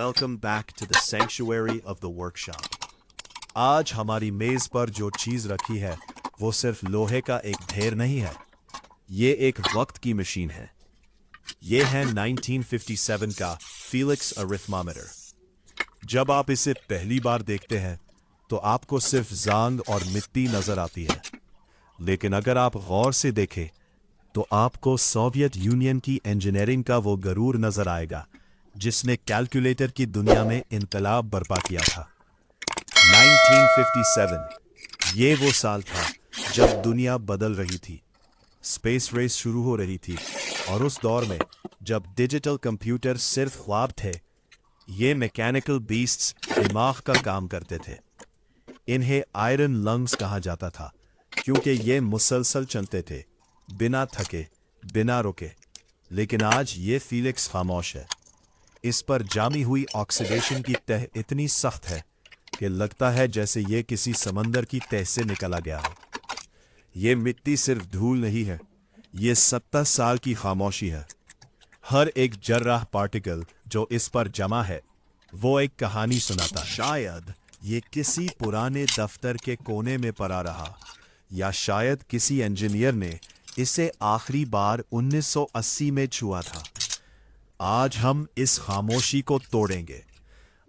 welcome back to the sanctuary of the workshop. आज हमारी मेज पर जो चीज रखी है वो सिर्फ लोहे का एक ढेर नहीं है, ये एक वक्त की मशीन है। ये है 1957 का फीलिक्स अरिथमोमीटर। जब आप इसे पहली बार देखते हैं तो आपको सिर्फ जांग और मिट्टी नजर आती है, लेकिन अगर आप गौर से देखें तो आपको सोवियत यूनियन की इंजीनियरिंग का वो गरूर नजर आएगा जिसने कैलकुलेटर की दुनिया में इनकलाब बर्पा किया था। 1957 ये वो साल था जब दुनिया बदल रही थी, स्पेस रेस शुरू हो रही थी, और उस दौर में जब डिजिटल कंप्यूटर सिर्फ ख्वाब थे, ये मैकेनिकल बीस्ट्स दिमाग का काम करते थे। इन्हें आयरन लंग्स कहा जाता था क्योंकि ये मुसलसल चलते थे, बिना थके, बिना रुके। लेकिन आज ये फीलिक्स खामोश है। इस पर जामी हुई ऑक्सीडेशन की तह इतनी सख्त है कि लगता है जैसे ये किसी समंदर की तह से निकला गया हो। ये मिट्टी सिर्फ धूल नहीं है, ये 70 साल की खामोशी है। हर एक जर्राह पार्टिकल जो इस पर जमा है वो एक कहानी सुनाता है। शायद ये किसी पुराने दफ्तर के कोने में पड़ा रहा, या शायद किसी इंजीनियर ने इसे आखिरी बार 1980 में छुआ था। आज हम इस खामोशी को तोड़ेंगे।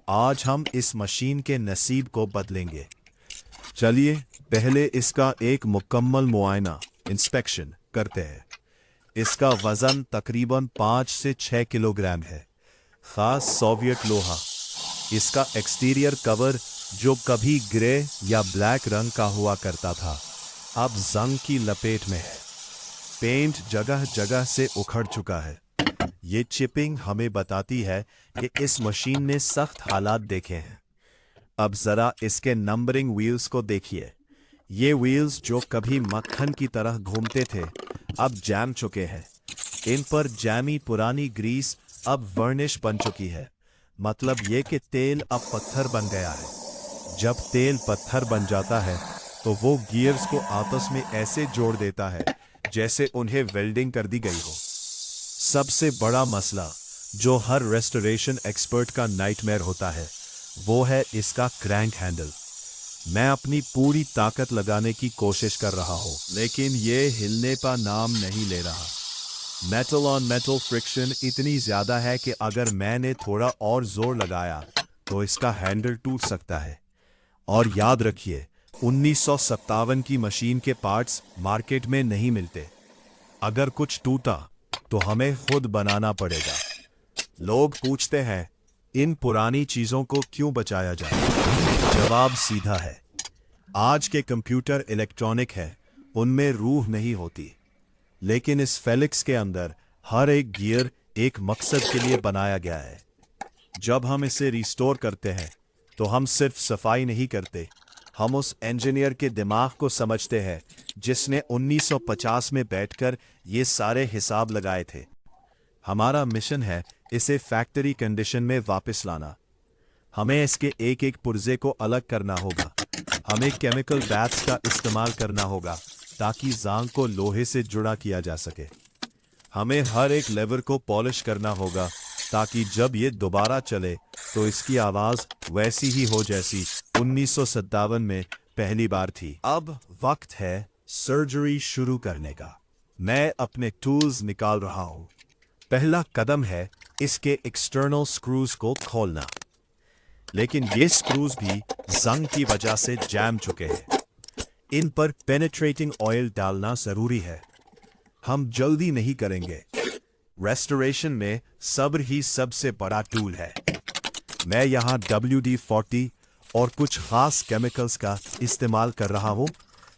आज हम इस मशीन के नसीब को बदलेंगे। चलिए पहले इसका एक मुकम्मल मुआयना, इंस्पेक्शन करते हैं। इसका वजन तकरीबन 5 से 6 किलोग्राम है, खास सोवियत लोहा। इसका एक्सटीरियर कवर जो कभी ग्रे या ब्लैक रंग का हुआ करता था, अब जंग की लपेट में है। पेंट जगह जगह से उखड़ चुका है। ये चिपिंग हमें बताती है कि इस मशीन ने सख्त हालात देखे हैं। अब जरा इसके नंबरिंग व्हील्स को देखिए। ये व्हील्स जो कभी मक्खन की तरह घूमते थे, अब जैम चुके हैं। इन पर जैमी पुरानी ग्रीस अब वर्निश बन चुकी है। मतलब ये कि तेल अब पत्थर बन गया है। जब तेल पत्थर बन जाता है तो वो गियर्स को आपस में ऐसे जोड़ देता है जैसे उन्हें वेल्डिंग कर दी गई हो। सबसे बड़ा मसला जो हर रेस्टोरेशन एक्सपर्ट का नाइटमेयर होता है वो है इसका क्रैंक हैंडल। मैं अपनी पूरी ताकत लगाने की कोशिश कर रहा हूं, लेकिन ये हिलने का नाम नहीं ले रहा। मेटल ऑन मेटल फ्रिक्शन इतनी ज्यादा है कि अगर मैंने थोड़ा और जोर लगाया तो इसका हैंडल टूट सकता है। और याद रखिए, 1957 की मशीन के पार्ट्स मार्केट में नहीं मिलते। अगर कुछ टूटा तो हमें खुद बनाना पड़ेगा। लोग पूछते हैं इन पुरानी चीजों को क्यों बचाया जाए? जवाब सीधा है, आज के कंप्यूटर इलेक्ट्रॉनिक है, उनमें रूह नहीं होती। लेकिन इस फेलिक्स के अंदर हर एक गियर एक मकसद के लिए बनाया गया है। जब हम इसे रिस्टोर करते हैं तो हम सिर्फ सफाई नहीं करते, हम उस इंजीनियर के दिमाग को समझते हैं जिसने 1950 में बैठकर ये सारे हिसाब लगाए थे। हमारा मिशन है इसे फैक्ट्री कंडीशन में वापस लाना। हमें इसके एक एक पुर्जे को अलग करना होगा। हमें केमिकल बैथ्स का इस्तेमाल करना होगा ताकि जांग को लोहे से जुड़ा किया जा सके। हमें हर एक लेवर को पॉलिश करना होगा ताकि जब ये दोबारा चले तो इसकी आवाज वैसी ही हो जैसी 1957 में पहली बार थी। अब वक्त है सर्जरी शुरू करने का। मैं अपने टूल्स निकाल रहा हूं। पहला कदम है इसके एक्सटर्नल स्क्रूज को खोलना, लेकिन ये स्क्रूज भी जंग की वजह से जैम चुके हैं। इन पर पेनिट्रेटिंग ऑयल डालना जरूरी है। हम जल्दी नहीं करेंगे। रेस्टोरेशन में सब्र ही सबसे बड़ा टूल है। मैं यहाँ WD-40 और कुछ खास केमिकल्स का इस्तेमाल कर रहा हूँ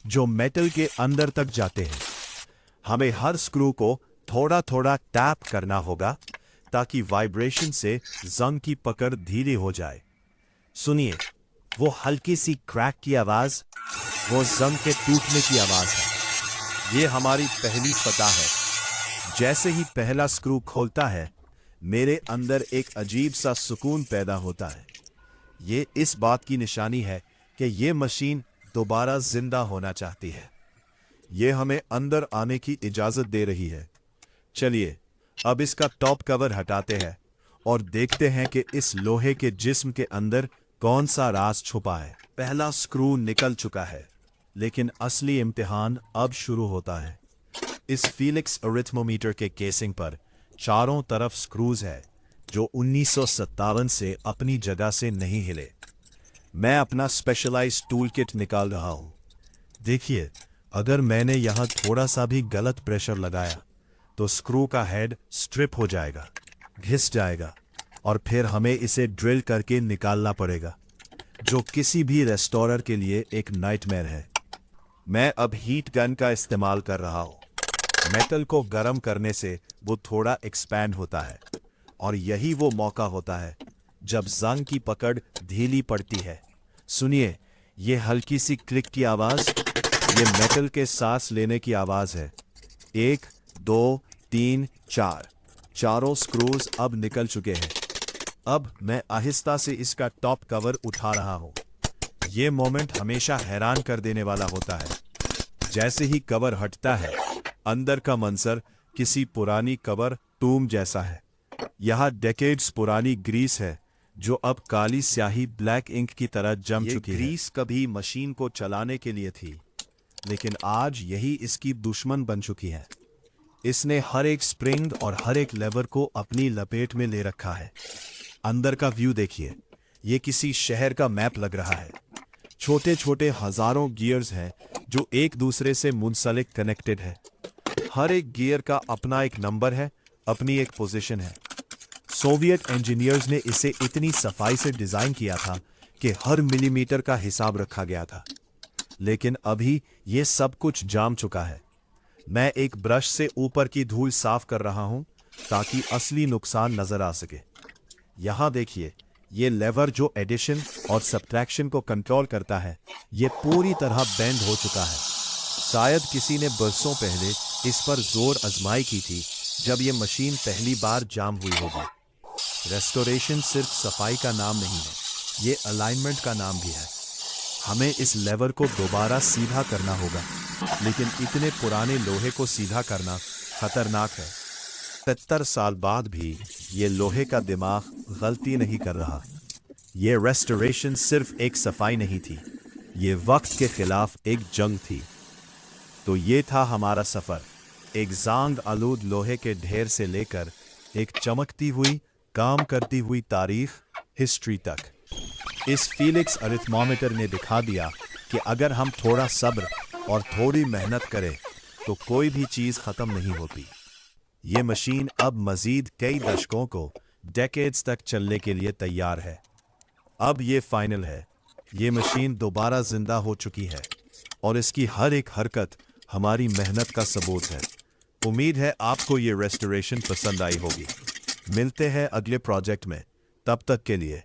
जो मेटल के अंदर तक जाते हैं। हमें हर स्क्रू को थोड़ा थोड़ा टैप करना होगा ताकि वाइब्रेशन से जंग की पकड़ धीरे हो जाए। सुनिए, वो हल्की सी क्रैक की आवाज, वो जंग के टूटने की आवाज है। ये हमारी पहली फतह है। जैसे ही पहला स्क्रू खोलता है, मेरे अंदर एक अजीब सा सुकून पैदा होता है। ये इस बात की निशानी है कि ये मशीन दोबारा जिंदा होना चाहती है। ये हमें अंदर आने की इजाजत दे रही है। चलिए अब इसका टॉप कवर हटाते हैं और देखते हैं कि इस लोहे के जिस्म के अंदर कौन सा राज छुपा है। पहला स्क्रू निकल चुका है, लेकिन असली इम्तिहान अब शुरू होता है। इस फीलिक्स अरिथमोमीटर के केसिंग पर चारों तरफ स्क्रूज है जो 1957 से अपनी जगह से नहीं हिले। मैं अपना स्पेशलाइज्ड टूल किट निकाल रहा हूं। देखिए, अगर मैंने यहां थोड़ा सा भी गलत प्रेशर लगाया तो स्क्रू का हेड स्ट्रिप हो जाएगा, घिस जाएगा और फिर हमें इसे ड्रिल करके निकालना पड़ेगा, जो किसी भी रेस्टोरर के लिए एक नाइटमेयर है। मैं अब हीट गन का इस्तेमाल कर रहा हूं। मेटल को गर्म करने से वो थोड़ा एक्सपैंड होता है और यही वो मौका होता है जब जंग की पकड़ ढीली पड़ती है। सुनिए, ये हल्की सी क्लिक की आवाज, ये मेटल के सांस लेने की आवाज है। 1 2 3 4 चारों स्क्रूज अब निकल चुके हैं। अब मैं आहिस्ता से इसका टॉप कवर उठा रहा हूं। ये मोमेंट हमेशा हैरान कर देने वाला होता है। जैसे ही कवर हटता है, अंदर का मंजर किसी पुरानी कवर टूम जैसा है। यहाँ डेकेड्स पुरानी ग्रीस है जो अब काली स्याही ब्लैक इंक की तरह जम चुकी है। ग्रीस कभी मशीन को चलाने के लिए थी, लेकिन आज यही इसकी दुश्मन बन चुकी है। इसने हर एक स्प्रिंग और हर एक लेवर को अपनी लपेट में ले रखा है। अंदर का व्यू देखिए, ये किसी शहर का मैप लग रहा है। छोटे छोटे हजारों गियर्स हैं जो एक दूसरे से मुंसलिक कनेक्टेड है। हर एक गियर का अपना एक नंबर है, अपनी एक पोजीशन है। सोवियत इंजीनियर्स ने इसे इतनी सफाई से डिजाइन किया था कि हर मिलीमीटर का हिसाब रखा गया था। लेकिन अभी ये सब कुछ जाम चुका है। मैं एक ब्रश से ऊपर की धूल साफ कर रहा हूं ताकि असली नुकसान नजर आ सके। यहां देखिए, ये लेवर जो एडिशन और सब्ट्रैक्शन को कंट्रोल करता है, ये पूरी तरह बेंड हो चुका है। शायद किसी ने बरसों पहले इस पर जोर आजमाई की थी जब ये मशीन पहली बार जाम हुई होगी। रेस्टोरेशन सिर्फ सफाई का नाम नहीं है, ये अलाइनमेंट का नाम भी है। हमें इस लेवर को दोबारा सीधा करना होगा, लेकिन इतने पुराने लोहे को सीधा करना खतरनाक है। 70 साल बाद भी ये लोहे का दिमाग गलती नहीं कर रहा। ये रेस्टोरेशन सिर्फ एक सफाई नहीं थी, ये वक्त के खिलाफ एक जंग थी। तो ये था हमारा सफर, एक जांग आलूद लोहे के ढेर से लेकर एक चमकती हुई, काम करती हुई तारीख, हिस्ट्री तक। इस फीलिक्स अरिथमोमीटर ने दिखा दिया कि अगर हम थोड़ा सब्र और थोड़ी मेहनत करें तो कोई भी चीज खत्म नहीं होती। ये मशीन अब मजीद कई दशकों को, डेकेड्स तक चलने के लिए तैयार है। अब ये फाइनल है, ये मशीन दोबारा जिंदा हो चुकी है और इसकी हर एक हरकत हमारी मेहनत का सबूत है। उम्मीद है आपको ये रेस्टोरेशन पसंद आई होगी। मिलते हैं अगले प्रोजेक्ट में, तब तक के लिए